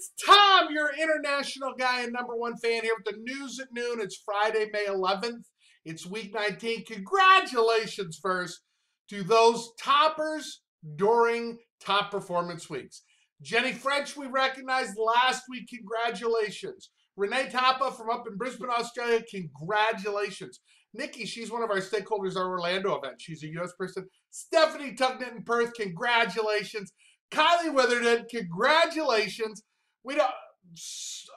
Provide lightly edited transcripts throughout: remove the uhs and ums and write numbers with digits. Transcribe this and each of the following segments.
it's Tom, your international guy and number one fan here with the news at noon. It's Friday, May 11th. It's week 19. Congratulations first to those toppers during top performance weeks. Jenny French, we recognized last week. Congratulations. Renee Tapa from up in Brisbane, Australia. Congratulations. Nikki, she's one of our stakeholders at our Orlando event. She's a U.S. person. Stephanie Tugnet in Perth, congratulations. Kylie Witherden, congratulations.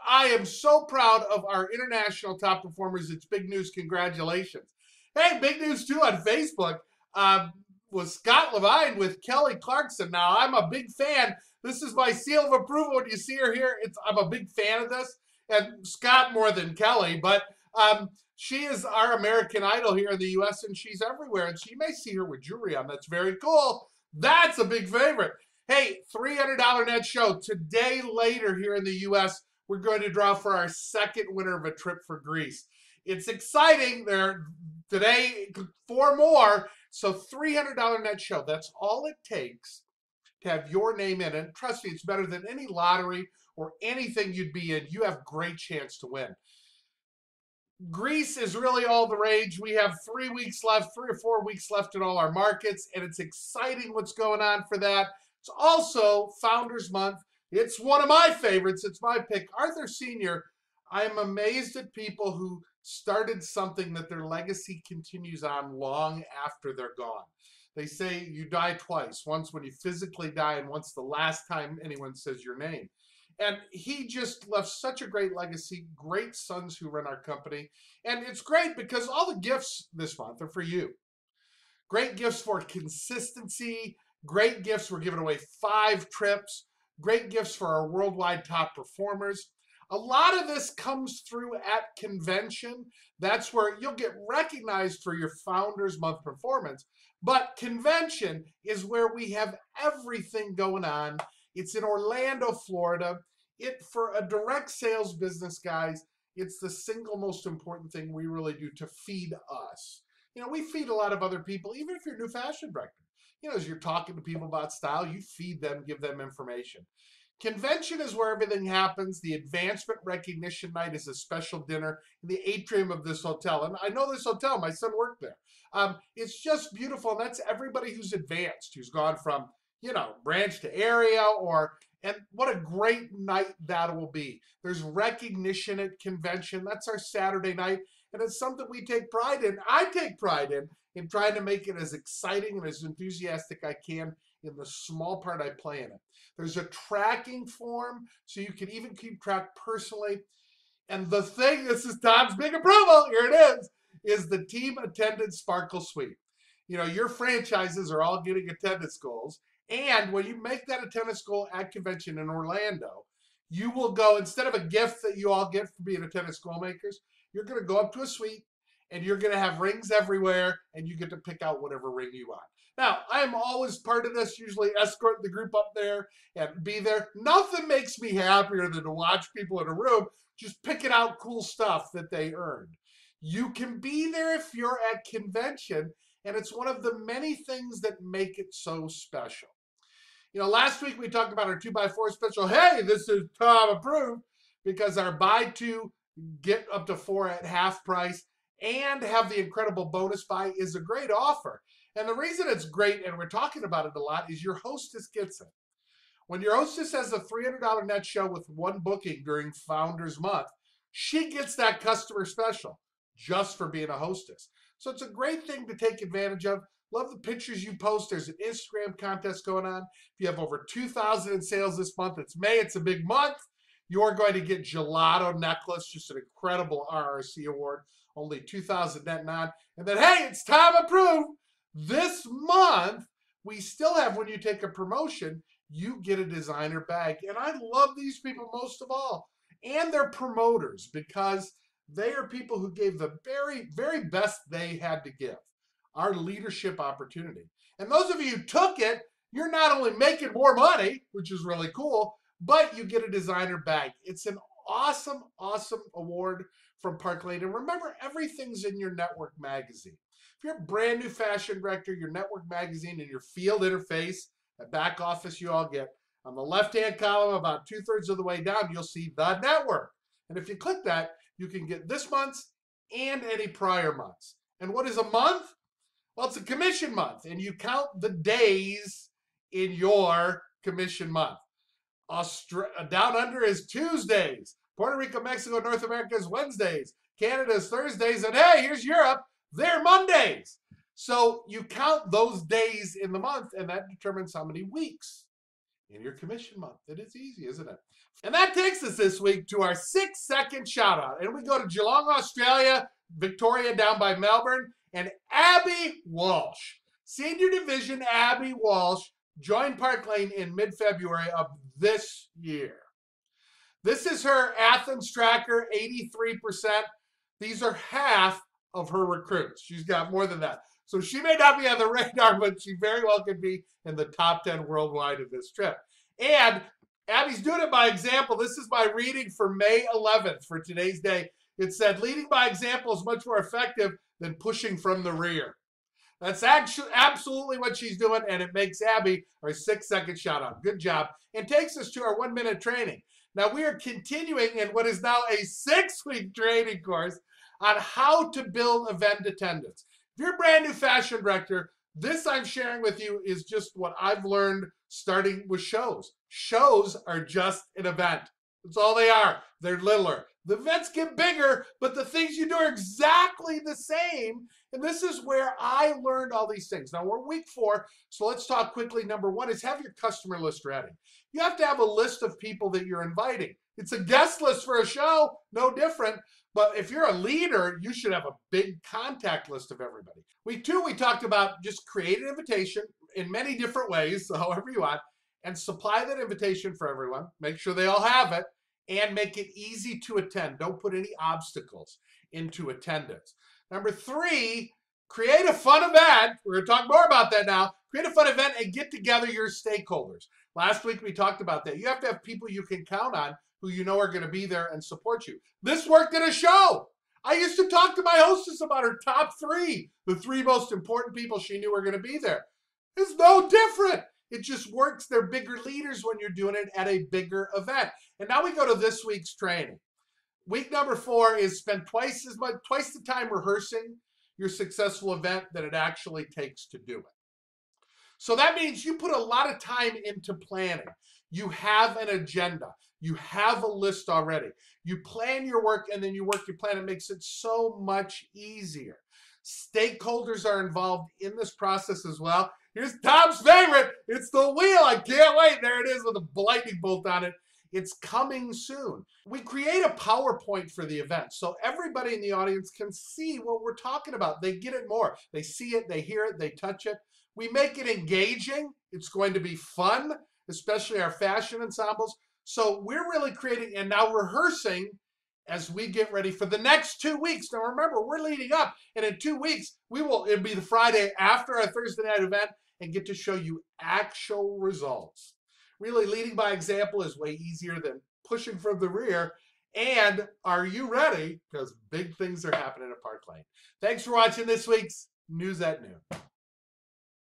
I am so proud of our international top performers. It's big news. Congratulations. Hey, big news too on Facebook was Scott Levine with Kelly Clarkson. Now, I'm a big fan. This is my seal of approval. When you see her here, I'm a big fan of this. And Scott more than Kelly, but she is our American Idol here in the U.S., and she's everywhere. And so you may see her with jewelry on. That's very cool. That's a big favorite. Hey, $300 net show. Today, later here in the U.S., we're going to draw for our second winner of a trip for Greece. It's exciting. Today, 4 more. So $300 net show. That's all it takes to have your name in it. Trust me, it's better than any lottery or anything you'd be in. You have great chance to win. Greece is really all the rage. We have 3 weeks left, 3 or 4 weeks left in all our markets, and it's exciting what's going on for that. It's also Founders Month. It's one of my favorites. It's my pick. Arthur Sr., I am amazed at people who started something that their legacy continues on long after they're gone. They say you die twice, once when you physically die and once the last time anyone says your name. And he just left such a great legacy, great sons who run our company. And it's great because all the gifts this month are for you. Great gifts for consistency, great gifts. We're giving away 5 trips, great gifts for our worldwide top performers. A lot of this comes through at convention. That's where you'll get recognized for your Founders Month performance. But convention is where we have everything going on. It's in Orlando, Florida. For a direct sales business, guys, it's the single most important thing we really do to feed us. You know, we feed a lot of other people, even if you're a new fashion director. You know, as you're talking to people about style, you feed them, give them information. Convention is where everything happens. The advancement recognition night is a special dinner in the atrium of this hotel. And I know this hotel, my son worked there. It's just beautiful. And that's everybody who's advanced, who's gone from, branch to area, and what a great night that will be. There's recognition at convention. That's our Saturday night. And it's something we take pride in. I take pride in trying to make it as exciting and as enthusiastic I can in the small part I play in it. There's a tracking form, so you can even keep track personally. And the thing, this is Tom's big approval, here it is the team attendance Sparkle Suite. Your franchises are all getting attendance goals. And when you make that attendance goal at convention in Orlando, you will go, instead of a gift that you all get for being attendance goal makers, you're going to go up to a suite and you're going to have rings everywhere and you get to pick out whatever ring you want. Now, I am always part of this, usually escort the group up there and be there. Nothing makes me happier than to watch people in a room just picking out cool stuff that they earned. You can be there if you're at convention, and it's one of the many things that make it so special. Last week we talked about our 2x4 special. Hey, this is Tom approved, because our buy 2, get up to 4 at half price and have the incredible bonus buy is a great offer. And the reason it's great, and we're talking about it a lot, is your hostess gets it. When your hostess has a $300 net show with 1 booking during Founders Month, she gets that customer special just for being a hostess. So it's a great thing to take advantage of. Love the pictures you post. There's an Instagram contest going on. If you have over 2,000 in sales this month, it's May, it's a big month. You're going to get Gelato necklace, just an incredible RRC award, only 2,000 net on. And then, hey, it's Tom approved. This month, we still have, when you take a promotion, you get a designer bag. And I love these people most of all. And they're promoters because they are people who gave the very, very best they had to give. Our leadership opportunity. And those of you who took it, you're not only making more money, which is really cool, but you get a designer bag. It's an awesome, awesome award from Park Lane. And remember, everything's in your network magazine. If you're a brand new fashion director, your network magazine and your field interface, the back office you all get, On the left-hand column, about 2/3 of the way down, you'll see the network. And if you click that, you can get this month's and any prior months. And what is a month? Well, it's a commission month, and you count the days in your commission month. Down under is Tuesdays. Puerto Rico, Mexico, North America is Wednesdays. Canada is Thursdays. And hey, here's Europe. They're Mondays. So you count those days in the month, and that determines how many weeks in your commission month. It is easy, isn't it? And that takes us this week to our 6-second shout out. And we go to Geelong, Australia, Victoria down by Melbourne, and Abby Walsh. Senior Division Abby Walsh joined Park Lane in mid-February of this year. This is her Athens tracker, 83%. These are half of her recruits. She's got more than that. So she may not be on the radar, but she very well could be in the top 10 worldwide of this trip. And Abby's doing it by example. This is my reading for May 11th for today's day. It said, leading by example is much more effective than pushing from the rear. That's actually absolutely what she's doing, and it makes Abby our 6-second shout out. Good job. And takes us to our 1-minute training. Now we are continuing in what is now a 6-week training course on how to build event attendance. If you're a brand new fashion director, this I'm sharing with you is just what I've learned starting with shows. Shows are just an event. That's all they are. They're littler. The events get bigger, but the things you do are exactly the same. And this is where I learned all these things. Now we're week 4, so let's talk quickly. Number 1 is have your customer list ready. You have to have a list of people that you're inviting. It's a guest list for a show, no different. But if you're a leader, you should have a big contact list of everybody. Week 2, we talked about just create an invitation in many different ways, so however you want, and supply that invitation for everyone. Make sure they all have it, and make it easy to attend. Don't put any obstacles into attendance. Number 3, create a fun event. We're going to talk more about that now. Create a fun event and get together your stakeholders. Last week we talked about that. You have to have people you can count on who you know are going to be there and support you. This worked at a show. I used to talk to my hostess about her top 3, the 3 most important people she knew were going to be there. It's no different. It just works. They're bigger leaders when you're doing it at a bigger event. And now we go to this week's training. Week number 4 is spend twice the time rehearsing your successful event that it actually takes to do it. So that means you put a lot of time into planning. You have an agenda. You have a list already. You plan your work and then you work your plan. It makes it so much easier. Stakeholders are involved in this process as well. Here's Tom's favorite. It's the wheel. I can't wait. There it is with a lightning bolt on it. It's coming soon. We create a PowerPoint for the event so everybody in the audience can see what we're talking about. They get it more. They see it, they hear it, they touch it. We make it engaging. It's going to be fun, especially our fashion ensembles. So we're really creating and now rehearsing as we get ready for the next 2 weeks. Now remember, we're leading up, and in 2 weeks, it'll be the Friday after our Thursday night event and get to show you actual results. Really, leading by example is way easier than pushing from the rear. And are you ready? Because big things are happening at Park Lane. Thanks for watching this week's News at Noon.